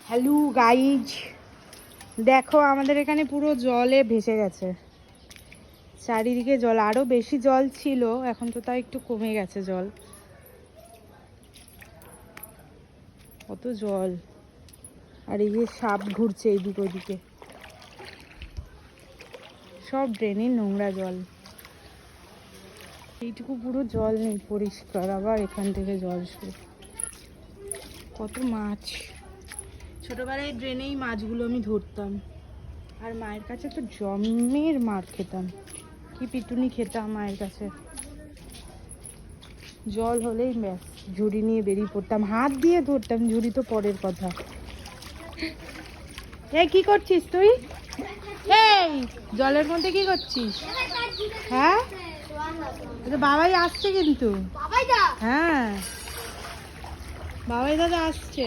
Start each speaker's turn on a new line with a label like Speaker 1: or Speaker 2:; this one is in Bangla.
Speaker 1: হ্যালো গাইজ, দেখো আমাদের এখানে পুরো জলে ভেসে গেছে, চারিদিকে জল। আরো বেশি জল ছিল, এখন তো তাও একটু কমে গেছে জল। কত জল! আর এই যে সাপ ঘুরছে এইদিকে ওইদিকে, সব ড্রেনের নোংরা জল। এইটুকু পুরো জল নেই, পরিষ্কার। আবার এখান থেকে জল শুরু। কত মাছ! ছোটবেলায় ড্রেনেই মাছগুলো আমি ধরতাম, আর মায়ের কাছে তো জমের মার খেতাম, কি পিটুনি খেতাম মায়ের কাছে। জল হলেই ব্যাস ঝুড়ি নিয়ে বেরিয়ে পড়তাম, হাত দিয়ে ধরতাম, ঝুড়ি তো পরের কথা। এই কি করছিস তুই? এই জলের মধ্যে কি করছিস? হ্যাঁ, বাবাই আসছে কিন্তু। হ্যাঁ, বাবাই দাদা আসছে।